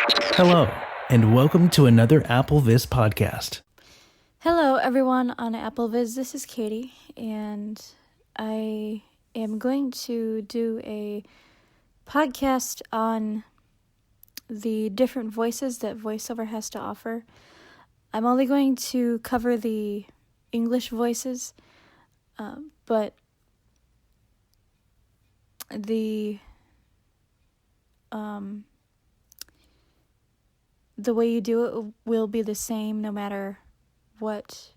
Hello, and welcome to another Apple Viz podcast. Hello, everyone on Apple Viz. This is Katie, and I am going to do a podcast on the different voices that VoiceOver has to offer. I'm only going to cover the English voices, but the way you do it will be the same no matter what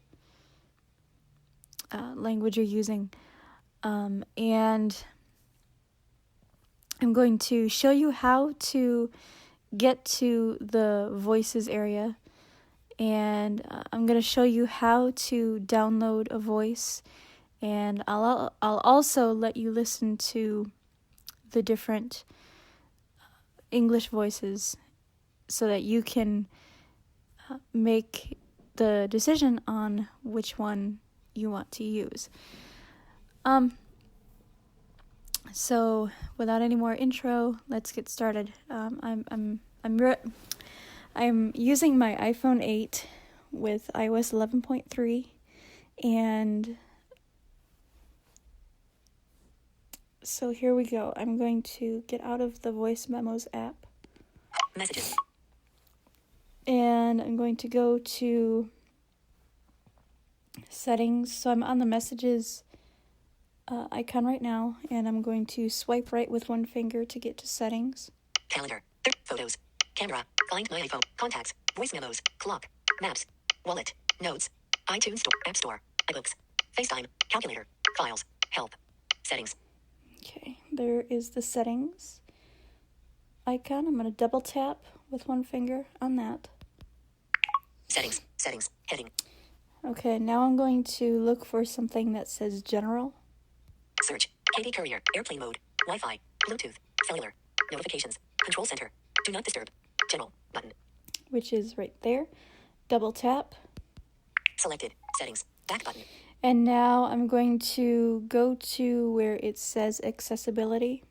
language you're using. And I'm going to show you how to get to the voices area, and I'm going to show you how to download a voice, and I'll also let you listen to the different English voices so that you can make the decision on which one you want to use. So without any more intro, let's get started. I'm using my iPhone 8 with iOS 11.3, and so here we go. I'm going to get out of the Voice Memos app. Messages. And I'm going to go to settings. So I'm on the messages icon right now, and I'm going to swipe right with one finger to get to settings. Calendar. Photos. Camera. Find my iPhone. Contacts. Voice memos. Clock. Maps. Wallet. Notes. iTunes Store. App Store. iBooks. FaceTime. Calculator. Files. Help. Settings. Okay, there is the settings icon. I'm going to double tap with one finger on that. Settings. Settings. Heading. Okay, now I'm going to look for something that says general. Search. Katie Courier. Airplane mode. Wi-Fi. Bluetooth. Cellular. Notifications. Control center. Do not disturb. General. Button. Which is right there. Double tap. Selected. Settings. Back button. And now I'm going to go to where it says accessibility.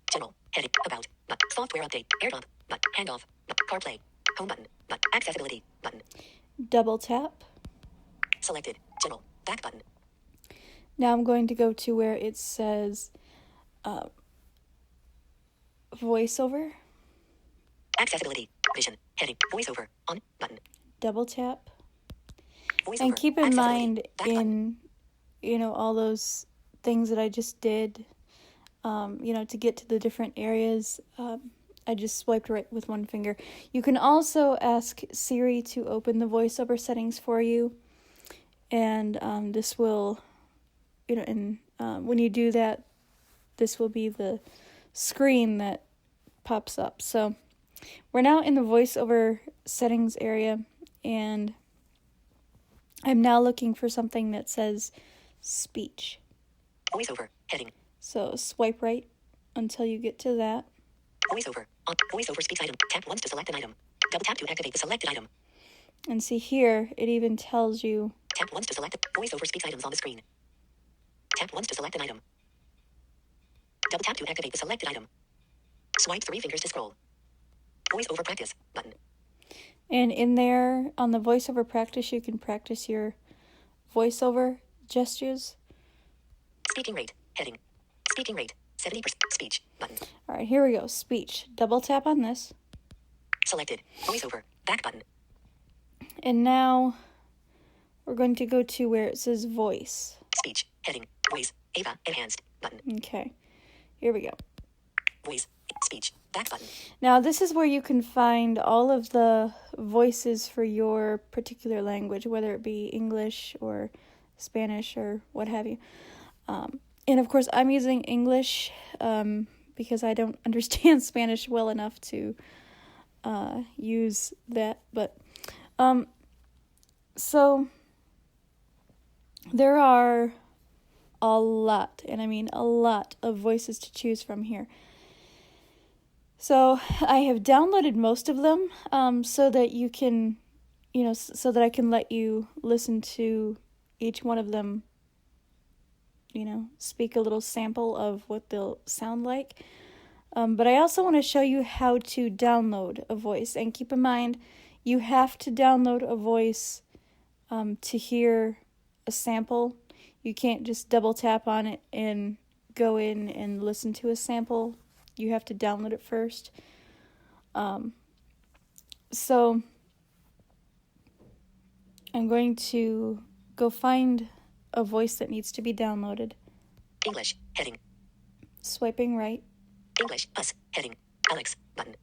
General. Heading. About. But. Software update. AirDrop. But. Handoff. But. CarPlay. Home button. But. Accessibility. Button. Double tap. Selected. General. Back button. Now I'm going to go to where it says VoiceOver. Accessibility. Vision. Heading. VoiceOver. On. Button. Double tap. VoiceOver. And keep in mind, Back button. in all those things that I just did, to get to the different areas, I just swiped right with one finger. You can also ask Siri to open the VoiceOver settings for you, and this will, when you do that, this will be the screen that pops up. So we're now in the VoiceOver settings area, and I'm now looking for something that says speech. VoiceOver. Heading. So swipe right until you get to that. VoiceOver. On. VoiceOver speaks item. Tap once to select an item. Double tap to activate the selected item. And see here, it even tells you. Tap once to select. VoiceOver speaks items on the screen. Tap once to select an item. Double tap to activate the selected item. Swipe 3 fingers to scroll. VoiceOver practice button. And in there, on the VoiceOver practice, you can practice your VoiceOver gestures. Speaking rate. Heading. Speaking rate. 70%. Speech button. All right, here we go. Speech. Double tap on this. Selected. VoiceOver. Back button. And now we're going to go to where it says voice. Speech. Heading. Voice. Ava. Enhanced button. Okay, here we go. Voice. Speech. Back button. Now this is where you can find all of the voices for your particular language, whether it be English or Spanish or what have you. And of course I'm using English because I don't understand Spanish well enough to use that. But so there are a lot, and I mean a lot of voices to choose from here. So I have downloaded most of them so that you can, so that I can let you listen to each one of them, speak a little sample of what they'll sound like. But I also want to show you how to download a voice. And keep in mind, you have to download a voice to hear a sample. You can't just double tap on it and go in and listen to a sample. You have to download it first. So I'm going to go find a voice that needs to be downloaded. English. Heading. Swiping right. English. Us. Heading. Alex. Button.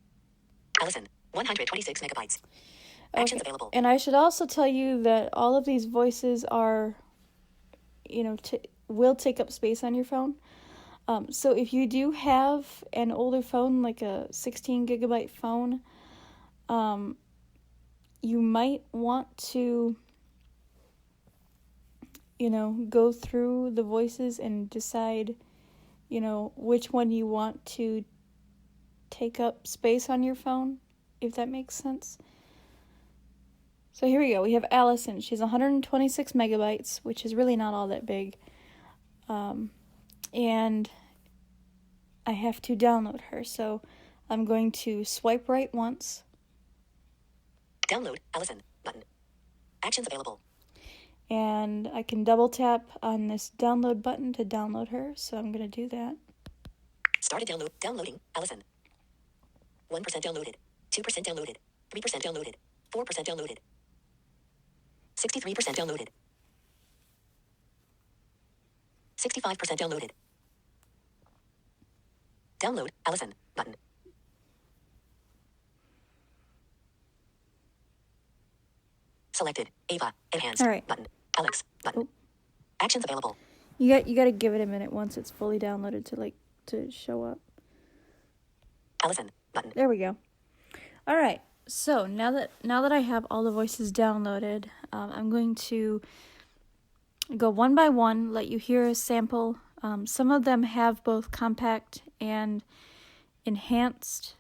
Allison. 126 megabytes. Actions available. And I should also tell you that all of these voices are, will take up space on your phone. So if you do have an older phone, like a 16 gigabyte phone, you might want to, go through the voices and decide, which one you want to take up space on your phone, if that makes sense. So here we go. We have Allison. She's 126 megabytes, which is really not all that big. And I have to download her. So I'm going to swipe right once. Download Allison button. Actions available. And I can double tap on this download button to download her. So I'm going to do that. Started downloading Allison. 1% downloaded. 2% downloaded. 3% downloaded. 4% downloaded. 63% downloaded. 65% downloaded. Download Allison button. Selected. Ava. Enhance. All right. Button. Alex. Button. Oh. Actions available. You got to give it a minute once it's fully downloaded to show up. Allison. Button. There we go. All right. So now that I have all the voices downloaded, I'm going to go one by one, let you hear a sample. Some of them have both compact and enhanced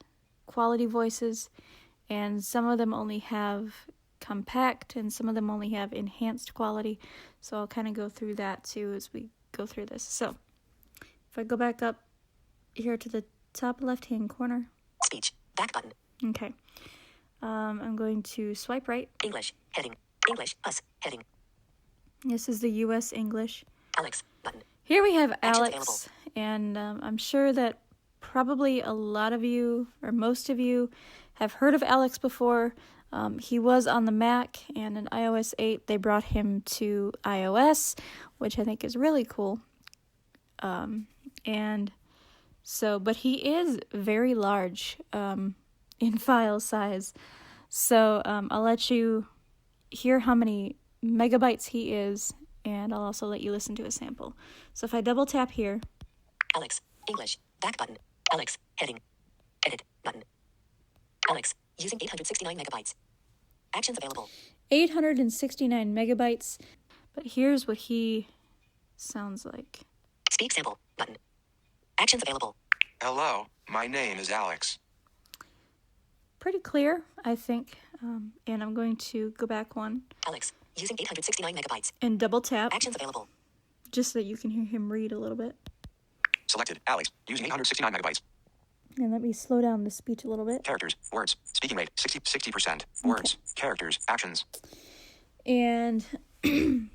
quality voices, and some of them only have compact, and some of them only have enhanced quality. So I'll kind of go through that too as we go through this. So if I go back up here to the top left-hand corner. Speech. Back button. Okay. I'm going to swipe right. English. Heading. English. Us. Heading. This is the U.S. English. Alex. Button. Here we have Actions Alex, and I'm sure that probably a lot of you, or most of you, have heard of Alex before. He was on the Mac, and in iOS 8, they brought him to iOS, which I think is really cool. And so, but he is very large in file size. So I'll let you hear how many megabytes he is, and I'll also let you listen to a sample. So if I double tap here. Alex. English. Back button. Alex. Heading. Edit. Button. Alex. Using 869 megabytes. Actions available. 869 megabytes. But here's what he sounds like. Speak sample. Button. Actions available. Hello, my name is Alex. Pretty clear, I think. And I'm going to go back one. Alex. Using 869 megabytes. And double tap. Actions available. Just so that you can hear him read a little bit. Selected, Alex, using 869 megabytes. And let me slow down the speech a little bit. Characters, words, speaking rate, 60%. Words, characters, actions. And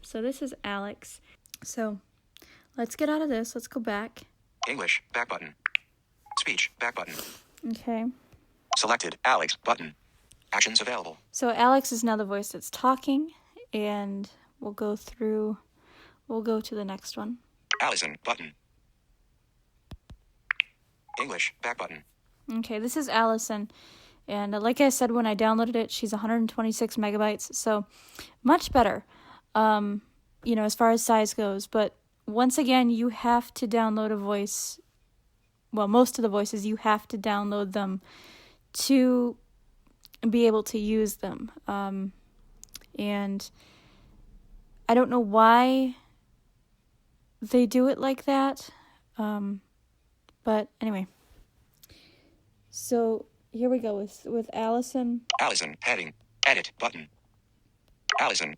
so this is Alex. So let's get out of this. Let's go back. English, back button. Speech, back button. Okay. Selected, Alex, button. Actions available. So Alex is now the voice that's talking, and we'll go to the next one. Allison, button. English, back button. Okay, this is Allison, and like I said when I downloaded it, she's 126 megabytes, so much better, as far as size goes. But once again, you have to download a voice. Well, most of the voices, you have to download them to be able to use them. And I don't know why they do it like that. But anyway. So here we go with Allison. Allison, heading, edit, button. Allison,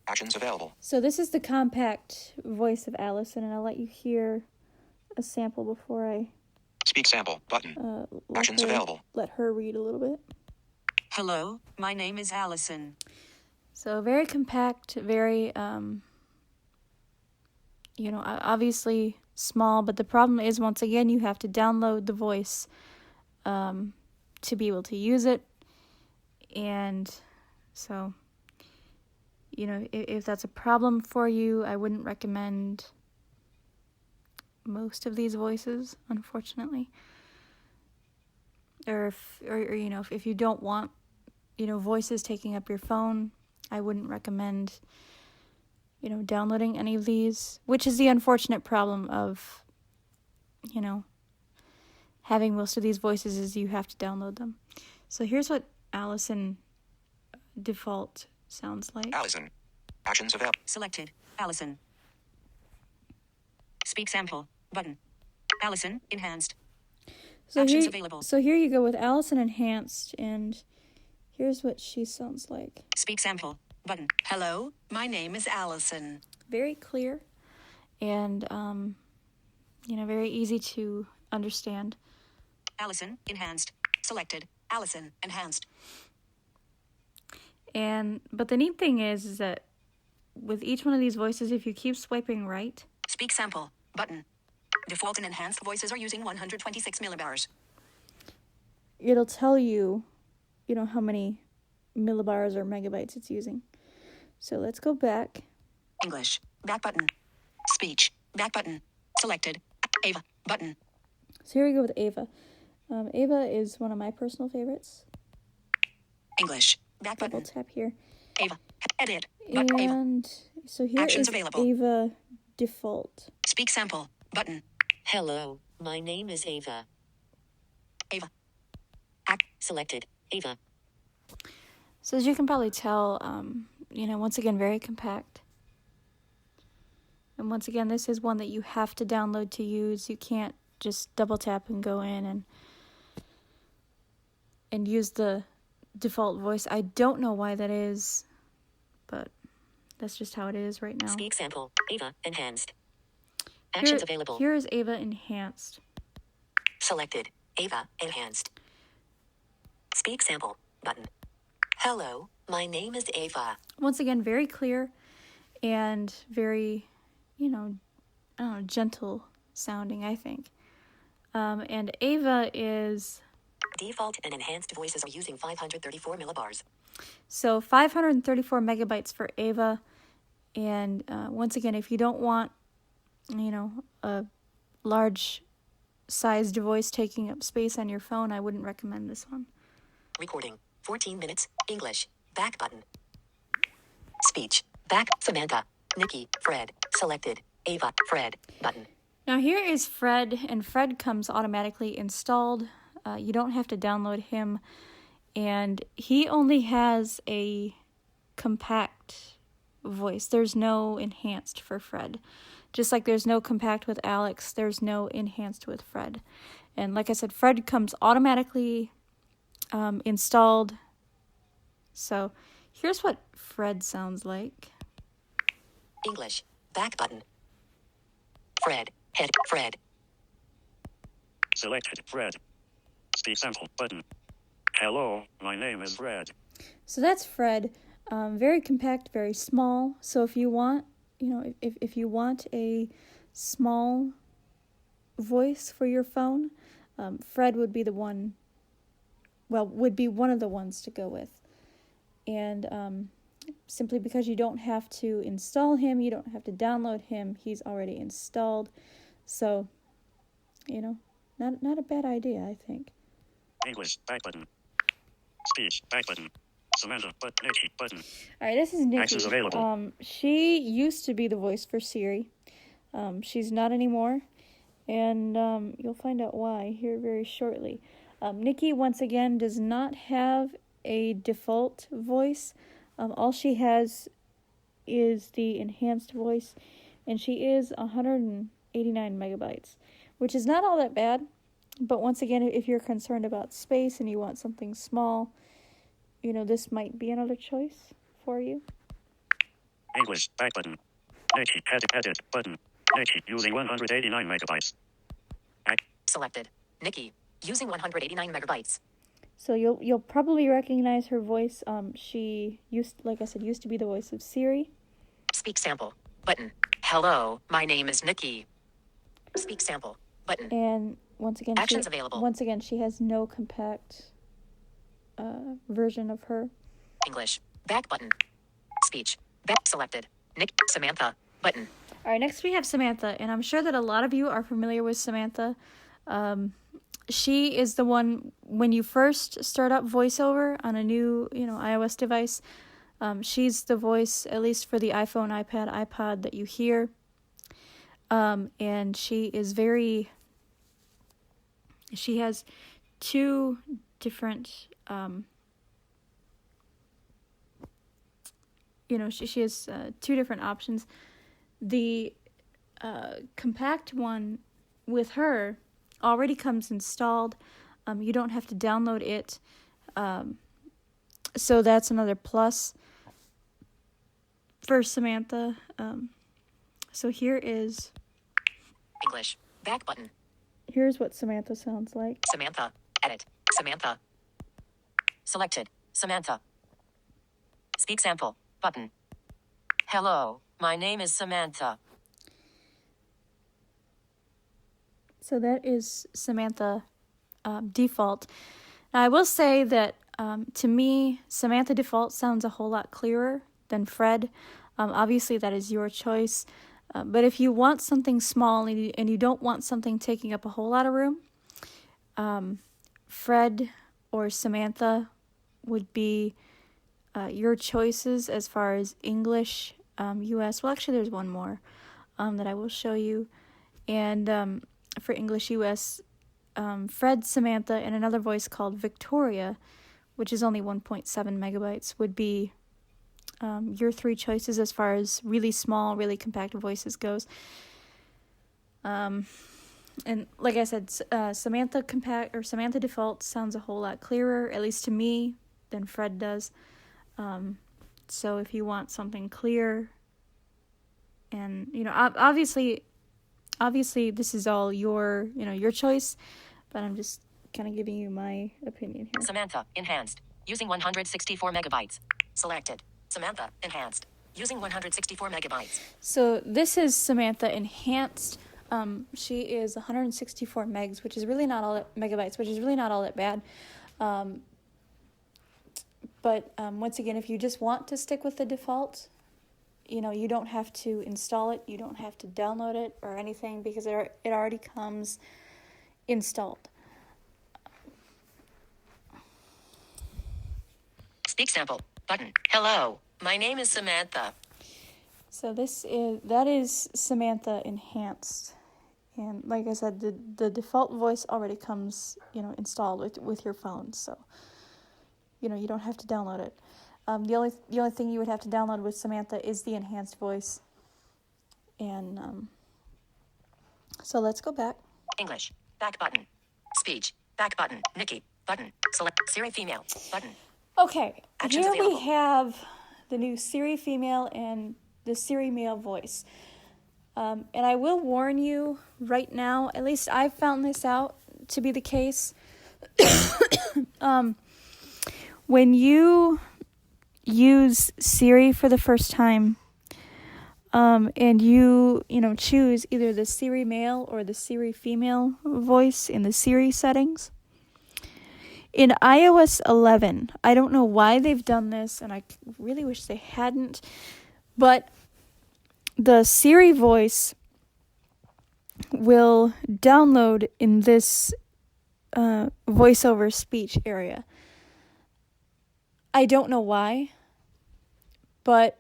actions available. So this is the compact voice of Allison, and I'll let you hear a sample before I... Speak sample button. Actions her, available. let her read a little bit. Hello, my name is Allison. So very compact, very, obviously small, but the problem is, once again, you have to download the voice to be able to use it. And so, if that's a problem for you, I wouldn't recommend most of these voices, unfortunately. Or if you don't want, voices taking up your phone, I wouldn't recommend, downloading any of these, which is the unfortunate problem of, having most of these voices is you have to download them. So here's what Allison default sounds like. Allison. Actions available. Selected. Allison. Speak sample. Button. Allison. Enhanced. Actions available. So here you go with Allison Enhanced, and here's what she sounds like. Speak sample. Button. Hello, my name is Allison. Very clear and, very easy to understand. Allison. Enhanced. Selected. Allison. Enhanced. But the neat thing is that with each one of these voices, if you keep swiping right... Speak sample. Button. Default and enhanced voices are using 126 millibars. It'll tell you, how many millibars or megabytes it's using. So let's go back. English. Back button. Speech. Back button. Selected. Ava. Button. So here we go with Ava. Ava is one of my personal favorites. English. Back button. Double tap here. Ava. Edit. And so here Actions is available. Ava default. Speak sample. Button. Hello, my name is Ava. Ava. Selected. Ava. So as you can probably tell, once again, very compact. And once again, this is one that you have to download to use. You can't just double tap and go in and use the default voice. I don't know why that is, but that's just how it is right now. Speak sample. Ava. Enhanced. Actions available. Here is Ava Enhanced. Selected. Ava. Enhanced. Speak sample. Button. Hello, my name is Ava. Once again, very clear and very, gentle sounding, I think. And Ava is... Default and enhanced voices are using 534 millibars. So 534 megabytes for Ava. And once again, if you don't want, a large sized voice taking up space on your phone, I wouldn't recommend this one. Recording. 14 minutes. English. Back button. Speech. Back. Samantha. Nikki. Fred. Selected. Ava. Fred. Button. Now here is Fred, and Fred comes automatically installed. You don't have to download him. And he only has a compact voice. There's no enhanced for Fred. Just like there's no compact with Alex, there's no enhanced with Fred. And like I said, Fred comes automatically installed. So here's what Fred sounds like. English. Back button. Fred. Head. Fred. Selected. Fred. Speak sample button. Hello, my name is Fred. So that's Fred. Very compact, very small. So if you want, if you want a small voice for your phone, Fred would be one of the ones to go with. And simply because you don't have to install him, you don't have to download him, he's already installed. So, not a bad idea, I think. English back button. Speech back button. Samantha Nikki button. All right, this is Nikki. Actions available. She used to be the voice for Siri. She's not anymore, and you'll find out why here very shortly. Nikki, once again, does not have a default voice. All she has is the enhanced voice, and she is 189 megabytes, which is not all that bad. But once again, if you're concerned about space and you want something small, this might be another choice for you. English back button. Nikki edit button. Nikki using 189 megabytes. Selected. Nikki. Using 189 megabytes. So you'll probably recognize her voice. She like I said, used to be the voice of Siri. Speak sample. Button. Hello, my name is Nikki. Speak sample. Button. And once again, Actions available. Once again, she has no compact version of her. English. Back button. Speech. Back selected. Nick. Samantha. Button. All right, next we have Samantha, and I'm sure that a lot of you are familiar with Samantha. She is the one, when you first start up VoiceOver on a new, iOS device, she's the voice, at least for the iPhone, iPad, iPod, that you hear. And she has two different, she has two different options. The compact one with her already comes installed. You don't have to download it. So that's another plus for Samantha. So here is English. Back button. Here's what Samantha sounds like. Samantha. Edit. Samantha. Selected. Samantha. Speak sample. Button. Hello, my name is Samantha. So that is Samantha default. Now I will say that to me, Samantha default sounds a whole lot clearer than Fred. Obviously, that is your choice. But if you want something small and you don't want something taking up a whole lot of room, Fred or Samantha would be your choices as far as English, US. Well, actually, there's one more that I will show you. And for English US, Fred, Samantha, and another voice called Victoria, which is only 1.7 megabytes, would be your three choices as far as really small, really compact voices goes. And like I said, Samantha default sounds a whole lot clearer, at least to me, than Fred does. So if you want something clear, and obviously this is all your choice, but I'm just kind of giving you my opinion here. Samantha. Enhanced. Using 164 megabytes. Selected. Samantha. Enhanced. Using 164 megabytes. So this is Samantha Enhanced. She is 164 megs, which is really not all that megabytes, which is really not all that bad. But once again, if you just want to stick with the default, you don't have to install it, you don't have to download it or anything, because it already comes installed. Speak sample. Button. Hello, my name is Samantha. So that is Samantha Enhanced. And like I said, the default voice already comes, installed with your phone. So, you don't have to download it. The only thing you would have to download with Samantha is the enhanced voice. And so let's go back. English. Back button. Speech. Back button. Nikki. Button. Select Siri female. Button. Okay. Actions Here available. we have the new Siri female and the Siri male voice. And I will warn you right now, at least I've found this out to be the case. When you use Siri for the first time, and you choose either the Siri male or the Siri female voice in the Siri settings, in iOS 11, I don't know why they've done this, and I really wish they hadn't, but the Siri voice will download in this VoiceOver speech area. I don't know why, but,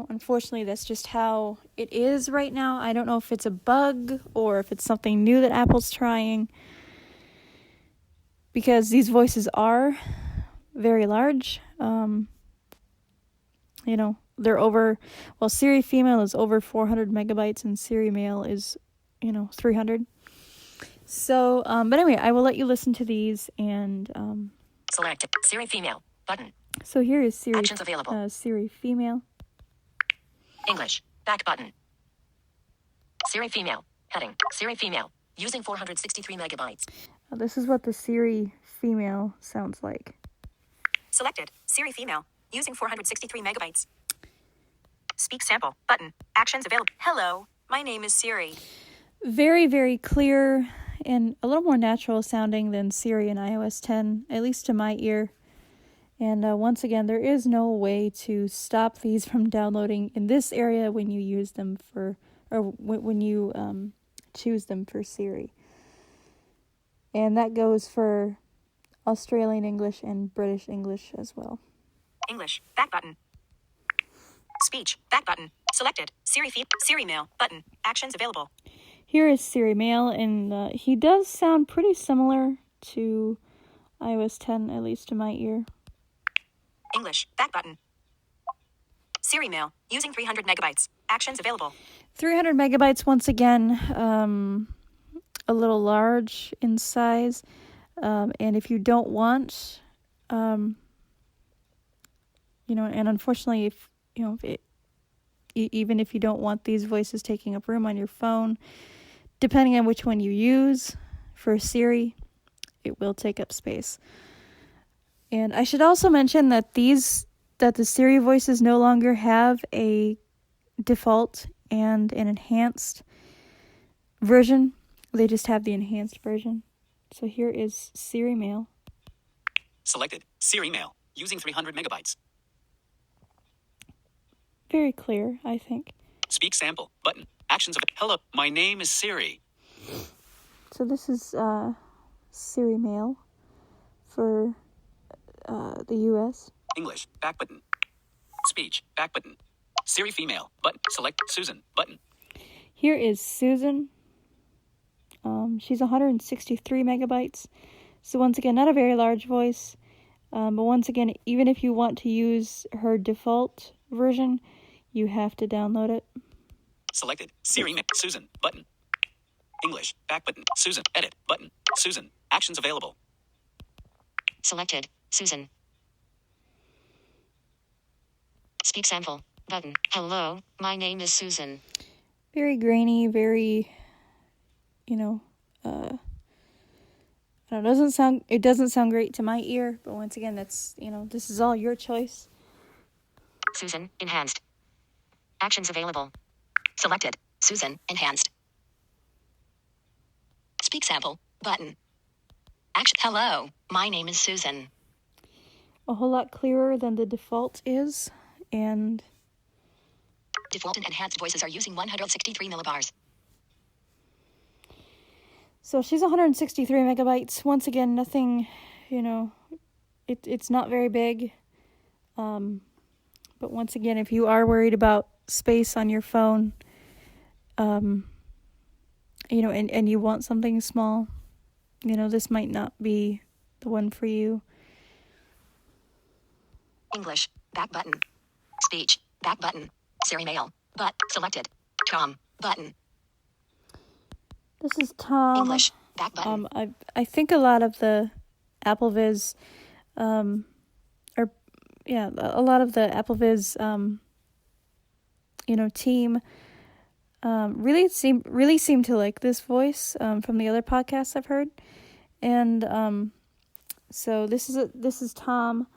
unfortunately that's just how it is right now. I don't know if it's a bug or if it's something new that Apple's trying, because these voices are very large. They're over, Siri female is over 400 megabytes and Siri male is, 300. So, but anyway, I will let you listen to these and, Select Siri female. Button. so here is Siri, Actions available. Siri female. English. Back button. Siri female. Heading. Siri female. Using 463 megabytes. This is what the Siri female sounds like. Selected. Siri female. Using 463 megabytes. Speak sample. Button. Actions available. Hello. My name is Siri. Very, very clear and a little more natural sounding than Siri in iOS 10, at least to my ear. And once again, there is no way to stop these from downloading in this area when you use them when you choose them for Siri. And that goes for Australian English and British English as well. English. Back button. Speech. Back button. Selected. Siri mail. Button. Actions available. Here is Siri mail, and he does sound pretty similar to iOS 10, at least to my ear. English. Back button. Siri mail. Using 300 megabytes. Actions available. 300 megabytes, once again, a little large in size. And if you don't want, and unfortunately, even if you don't want these voices taking up room on your phone, depending on which one you use for Siri, it will take up space. And I should also mention that the Siri voices no longer have a default and an enhanced version. They just have the enhanced version. So here is Siri mail. Selected. Siri mail. Using 300 megabytes. Very clear, I think. Speak sample. Button. Actions of hello. My name is Siri. So this is Siri mail for the US. English. Back button. Speech. Back button. Siri female. Button. Select Susan. Button. Here is Susan. She's 163 megabytes. So once again, not a very large voice. But once again, even if you want to use her default version, you have to download it. Selected. Siri Susan. Button. English. Back button. Susan. Edit. Button. Susan. Actions available. Selected. Susan. Speak sample. Button. Hello. My name is Susan. Very grainy, very, it doesn't sound great to my ear, but once again, that's, this is all your choice. Susan, enhanced. Actions available. Selected. Susan, enhanced. Speak sample. Button. Action. Hello. My name is Susan. A whole lot clearer than the default is, and Default and enhanced voices are using 163 millibars. so she's 163 megabytes. Once again, nothing, it's not very big. But once again, if you are worried about space on your phone, and you want something small, this might not be the one for you. English. Back button. Speech. Back button. Siri mail. But selected. Tom. Button. This is Tom. English. Back button. I think a lot of the AppleViz, a lot of the AppleViz, team, really seem to like this voice from the other podcasts I've heard, and so this is Tom,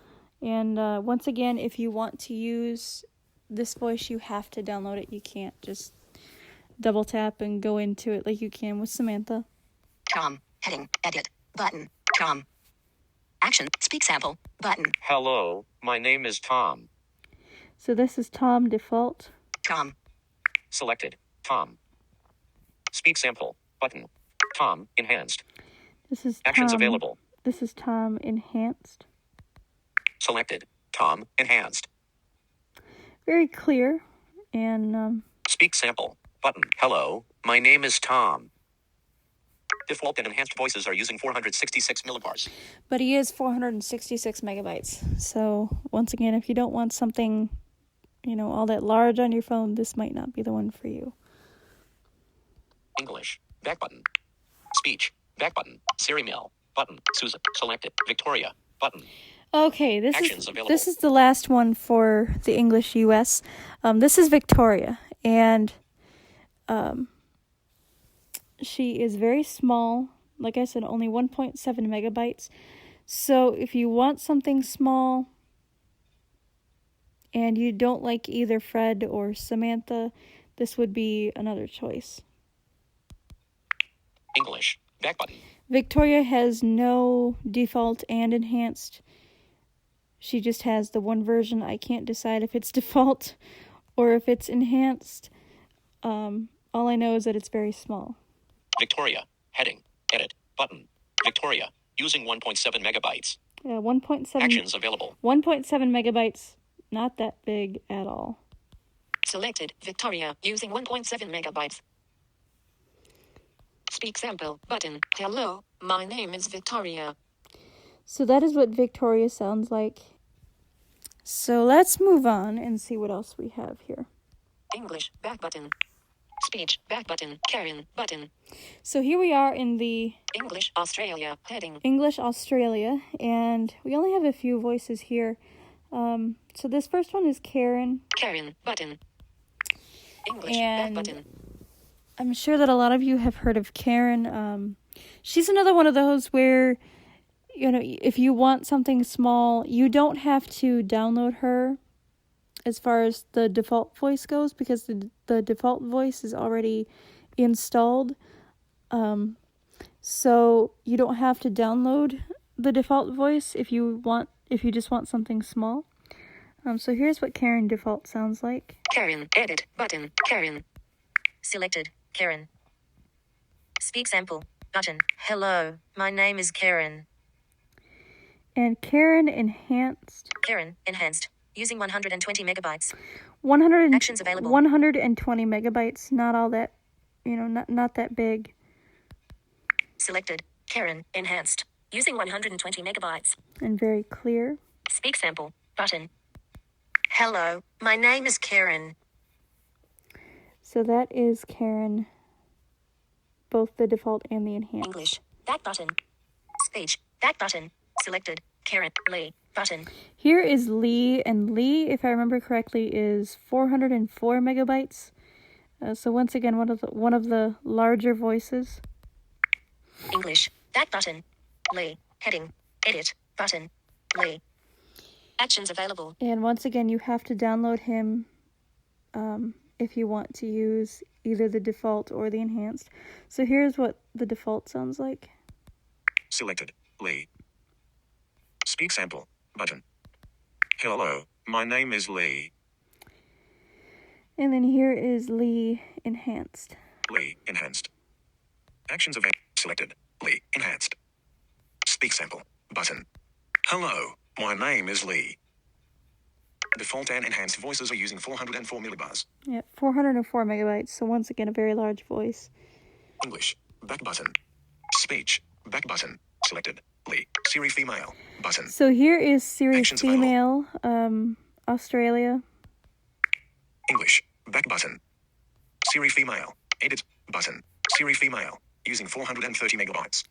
and once again, if you want to use this voice, you have to download it. You can't just double tap and go into it like you can with Samantha. Tom. Heading. Edit. Button. Tom. Action. Speak sample. Button. Hello, my name is Tom. So this is Tom default. Tom. Selected. Tom. Speak sample. Button. Tom. Enhanced. This is Actions Tom. available. This is Tom enhanced. Selected. Tom. Enhanced. Very clear, and Speak sample. Button. Hello, my name is Tom. Default and enhanced voices are using 466 millibars. but he is 466 megabytes. So once again, if you don't want something, all that large on your phone, this might not be the one for you. English. Back button. Speech. Back button. Siri mail. Button. Susan. Selected. Victoria. Button. Okay, Actions available. this is the last one for the English US. This is Victoria, and she is very small, like I said, only 1.7 megabytes. So if you want something small and you don't like either Fred or Samantha, this would be another choice. English. Back button. Victoria has no default and enhanced. She just has the one version. I can't decide if it's default or if it's enhanced. All I know is that it's very small. Victoria. Heading. Edit. Button. Victoria. Using 1.7 megabytes. 1.7 Actions available. 1.7 megabytes. Not that big at all. Selected. Victoria. Using 1.7 megabytes. Speak sample. Button. Hello. My name is Victoria. So that is what Victoria sounds like. So let's move on and see what else we have here. English. Back button. Speech. Back button. Karen. Button. So here we are in the English. Australia. Heading. English Australia, and we only have a few voices here. So this first one is Karen. Karen. Button. English. And back button. I'm sure that a lot of you have heard of Karen. She's another one of those where, you know, if you want something small, you don't have to download her as far as the default voice goes, because the default voice is already installed. So you don't have to download the default voice if you just want something small. So here's what Karen default sounds like. Karen. Edit. Button. Karen. Selected. Karen. Speak sample. Button. Hello, my name is Karen. And Karen enhanced. Karen. Enhanced. Using 120 megabytes. 100 Actions available. 120 megabytes. Not all that, not that big. Selected. Karen. Enhanced. Using 120 megabytes. And very clear. Speak sample. Button. Hello, my name is Karen. So that is Karen, both the default and the enhanced. English. Back button. Speech. Back button. Selected. Karen. Lee. Button. Here is Lee, and Lee, if I remember correctly, is 404 megabytes. So once again, one of the larger voices. English. Back button. Lee. Heading. Edit. Button. Lee. Actions available. And once again, you have to download him if you want to use either the default or the enhanced. So here's what the default sounds like. Selected. Lee. Speak sample. Button. Hello, my name is Lee. And then here is Lee enhanced. Lee. Enhanced. Actions available. Selected. Lee. Enhanced. Speak sample. Button. Hello, my name is Lee. Default and enhanced voices are using 404 millibars. Yeah, 404 megabytes. So once again, a very large voice. English. Back button. Speech. Back button. Selected. Lee. Siri female. Button. So here is Siri Actions female, Australia. English. Back button. Siri female. Edit. Button. Siri female. Using 430 megabytes.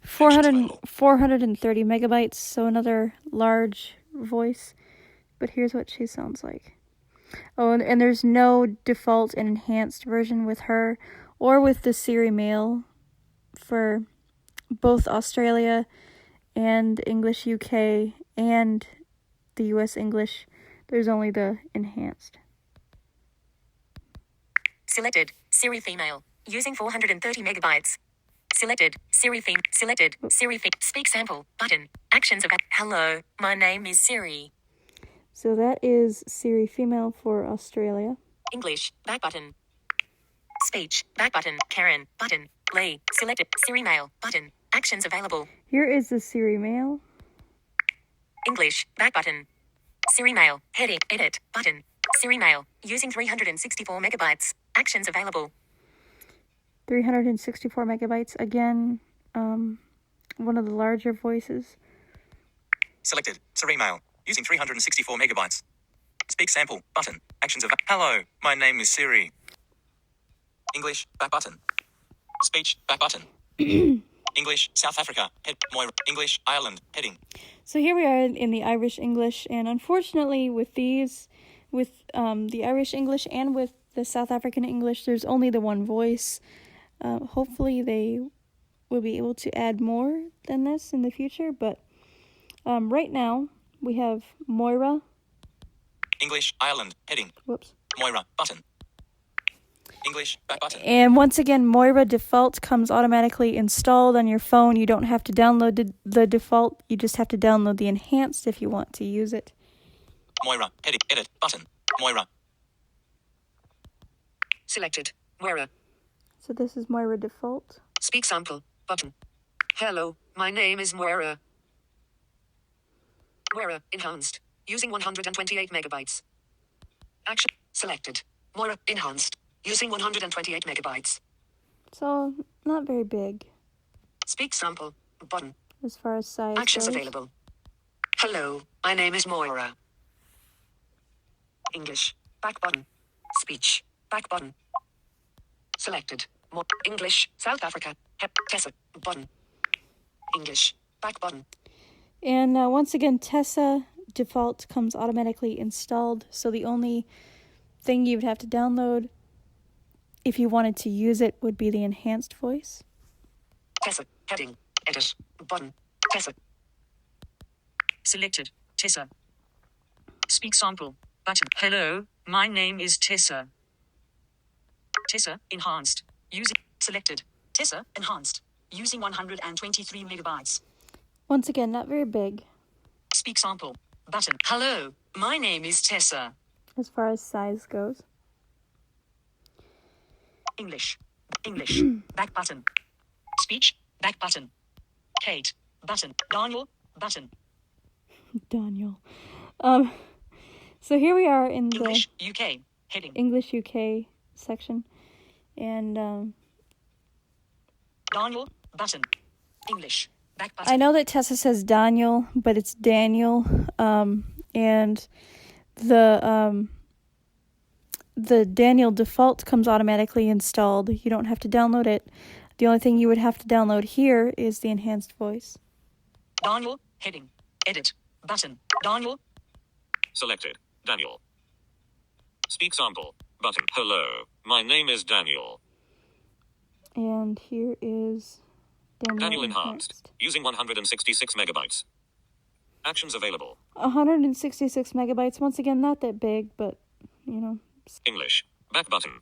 430 megabytes. So another large voice. But here's what she sounds like. Oh, and there's no default and enhanced version with her or with the Siri male for both Australia and English UK and the US English. There's only the enhanced. Selected. Siri female. Using 430 megabytes. Selected. Siri fem. Selected. Siri fem. Speak sample. Button. Actions of. Hello, my name is Siri. So that is Siri female for Australia. English. Back button. Speech. Back button. Karen. Button. Lee. Selected. Siri male. Button. Actions available. Here is the Siri male. English. Back button. Siri male. Heading. Edit. Button. Siri male. Using 364 megabytes. Actions available. 364 megabytes. Again, one of the larger voices. Selected. Siri male. Using 364 megabytes. Speak sample. Button. Actions of. Hello, my name is Siri. English. Back button. Speech. Back button. English. South Africa. Moira. English. Ireland. Heading. So here we are in the Irish English, and unfortunately with these, with the Irish English and with the South African English, there's only the one voice. Hopefully they we'll be able to add more than this in the future, but right now we have Moira. English, Ireland, heading. Whoops. Moira, button. English, back button. And once again, Moira default comes automatically installed on your phone. You don't have to download the default. You just have to download the enhanced if you want to use it. Moira, heading, edit, button. Moira. Selected. Moira. So this is Moira default. Speak sample. Button. Hello, my name is Moira. Moira, enhanced. Using 128 megabytes. Action. Selected. Moira, enhanced. Using 128 megabytes. So not very big Speak sample. Button. as far as size Actions goes. available. Hello, my name is Moira. English. Back button. Speech. Back button. Selected. English. South Africa. Tessa. Button. English. Back button. And once again, Tessa default comes automatically installed. So the only thing you would have to download if you wanted to use it would be the enhanced voice. Tessa. Heading. Edit. Button. Tessa. Selected. Tessa. Speak sample. Button. Hello, my name is Tessa. Tessa, enhanced. Using. Selected. Tessa, enhanced. Using 123 megabytes. Once again, not very big Speak sample. Button. Hello, my name is Tessa. as far as size goes. English. English. Back button. Speech. Back button. Kate. Button. Daniel. Button. Daniel. So here we are in the English. UK. Heading. English UK section. And Daniel. Button. English. Back button. I know that Tessa says Daniel, but it's Daniel. And the Daniel default comes automatically installed. You don't have to download it. The only thing you would have to download here is the enhanced voice. Daniel. Heading. Edit. Button. Daniel. Selected. Daniel. Speak sample. Button. Hello, my name is Daniel. And here is Daniel enhanced. Using 166 megabytes. Actions available. 166 megabytes. Once again, not that big, but, you know. English. Back button.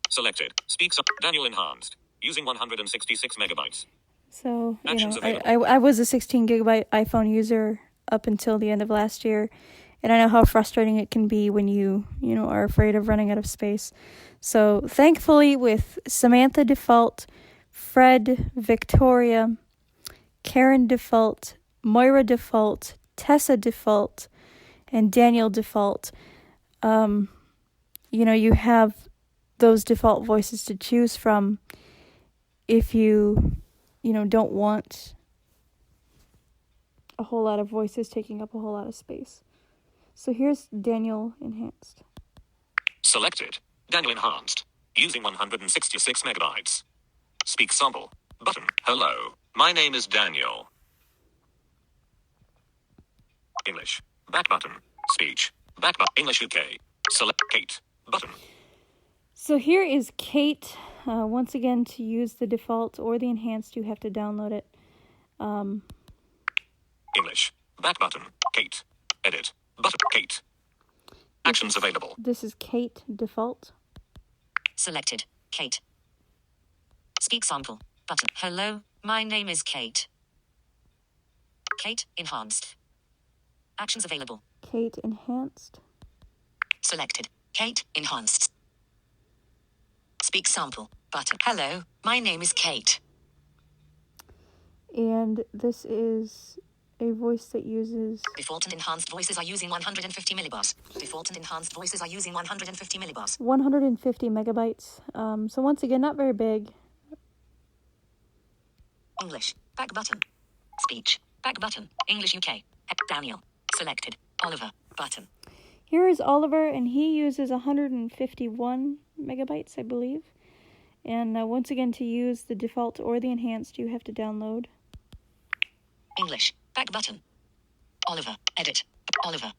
Selected. Speaks up. Daniel enhanced. Using 166 megabytes. So, you Actions know, available. I was a 16 gigabyte iPhone user up until the end of last year. And I know how frustrating it can be when you are afraid of running out of space. So, thankfully, with Samantha default, Fred, Victoria, Karen default, Moira default, Tessa default, and Daniel default, you have those default voices to choose from if you don't want a whole lot of voices taking up a whole lot of space. So here's Daniel enhanced. Selected. Daniel enhanced. Using 166 megabytes. Speak sample. Button. Hello, my name is Daniel. English. Back button. Speech. Back button. English UK. Select Kate. Button. So here is Kate. Once again, to use the default or the enhanced, you have to download it. English. Back button. Kate. Edit. Button. Kate. Actions available. This is Kate default. Selected. Kate. Speak sample. Button. Hello, my name is Kate. Kate, enhanced. Actions available. Kate enhanced. Selected. Kate, enhanced. Speak sample. Button. Hello, my name is Kate. And this is a voice that uses... Default and enhanced voices are using 150 millibars. Default and enhanced voices are using 150 millibars. 150 megabytes. So once again, not very big. English. Back button. Speech. Back button. English UK. Daniel. Selected. Oliver. Button. Here is Oliver, and he uses 151 megabytes, I believe. And once again, to use the default or the enhanced, you have to download. English. Back button. Oliver. Edit. Oliver.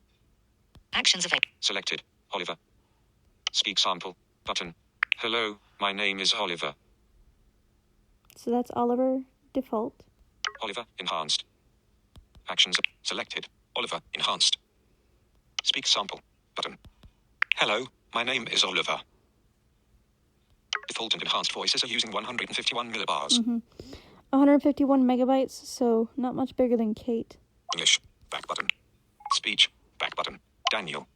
Actions available. Selected. Oliver. Speak sample. Button. Hello, my name is Oliver. So that's Oliver default. Oliver, enhanced. Actions, selected. Oliver, enhanced. Speak sample, button. Hello, my name is Oliver. Default and enhanced voices are using 151 millibars. 151 megabytes, so not much bigger than Kate. English, back button. Speech, back button. Daniel,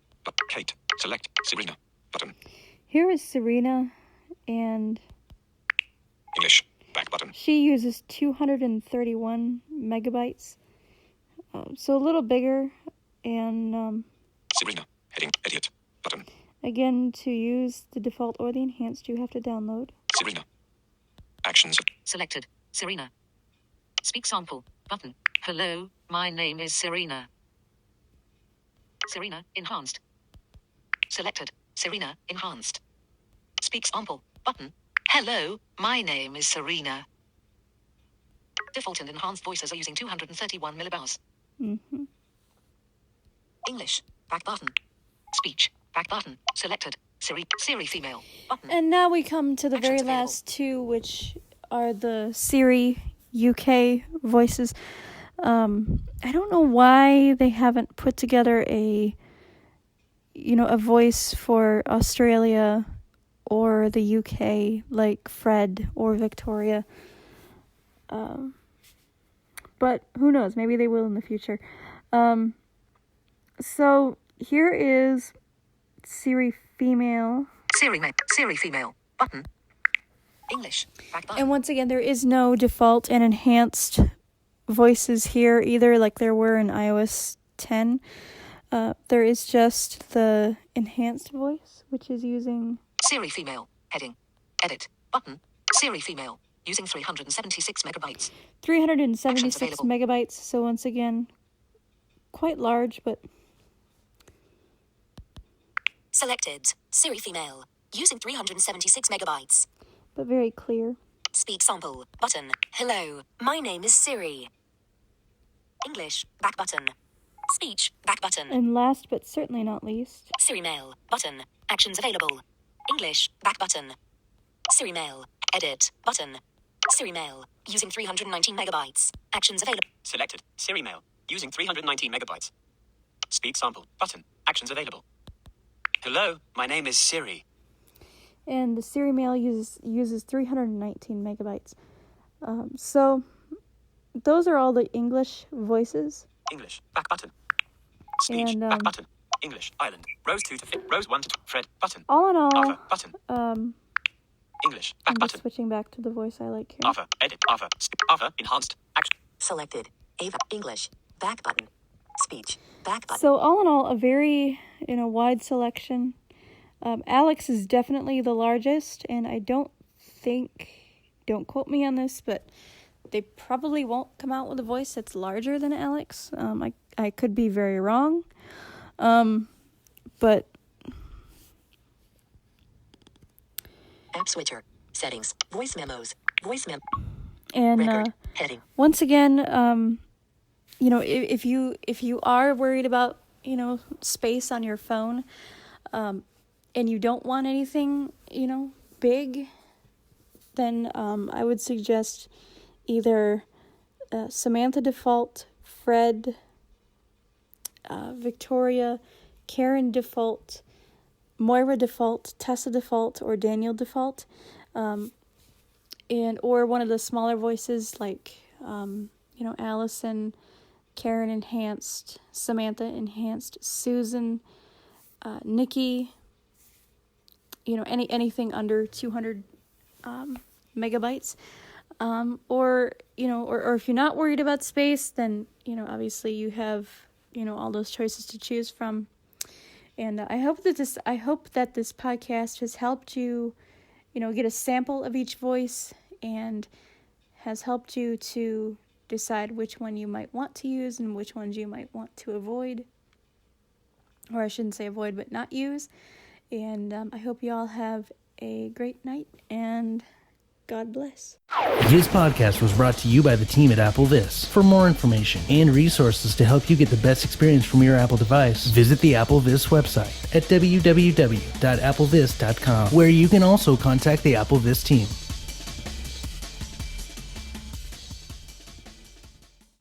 Kate, select, Serena, button. Here is Serena, and English, back button. she uses 231 megabytes. So a little bigger, and Serena, heading, idiot, button. again, to use the default or the enhanced, you have to download. Serena. Actions, Selected. Serena. Speak sample. Button. Hello, my name is Serena. Serena, enhanced. Selected. Serena, enhanced. Speak sample. Button. Hello, my name is Serena. Default and enhanced voices are using 231 millibars. English. Back button. Speech. Back button. Selected. Siri female. Button. And now we come to the very Actions available. last two, which are the Siri UK voices. I don't know why they haven't put together a voice for Australia or the UK, like Fred or Victoria. But who knows? Maybe they will in the future. So here is Siri female. Siri female. Button. English. Back button. And once again, there is no default and enhanced voices here either, like there were in iOS 10. There is just the enhanced voice, which is using Siri female. Heading. Edit. Button. Siri female. Using 376 megabytes. 376 Actions available. megabytes. So once again, quite large, but Selected. Siri female. Using 376 megabytes. very clear. Speak sample. Button. Hello. My name is Siri. English. Back button. Speech. Back button. And last but certainly not least, Siri mail. Button. Actions available. English. Back button. Siri mail. Edit. Button. Siri mail. Using 319 megabytes. Actions available. Selected. Siri mail. Using 319 megabytes. Speak sample. Button. Actions available. Hello, my name is Siri. and the Siri mail uses 319 megabytes. So those are all the English voices. English. Back button. Speech. And, Back button. English. Island. Rows 2 to Rows 1 to Fred. Button. All in all, Arthur. Button. English. Back I'm button. just switching back to the voice I like here. Arthur. Edit. Arthur. Arthur. Enhanced. Action. Selected. Ava. English. Back button. Speech. Back button. So all in all, a very wide selection. Alex is definitely the largest, and I don't quote me on this, but they probably won't come out with a voice that's larger than Alex. I could be very wrong, but App switcher. Settings. Voice memos. Voice memo. and Record. Heading. once again, if you are worried about space on your phone, and you don't want anything big, then I would suggest either Samantha default, Fred, Victoria, Karen default, Moira default, Tessa default, or Daniel default, or one of the smaller voices like Allison, Karen enhanced, Samantha enhanced, Susan, Nikki. Anything under 200 megabytes, or if you're not worried about space, then obviously you have all those choices to choose from. And I hope that this podcast has helped you get a sample of each voice and has helped you to decide which one you might want to use and which ones you might want to avoid, or I shouldn't say avoid, but not use. And I hope you all have a great night, and God bless. This podcast was brought to you by the team at Apple This. For more information and resources to help you get the best experience from your Apple device, visit the Apple This website at www.applevis.com, where you can also contact the Apple This team.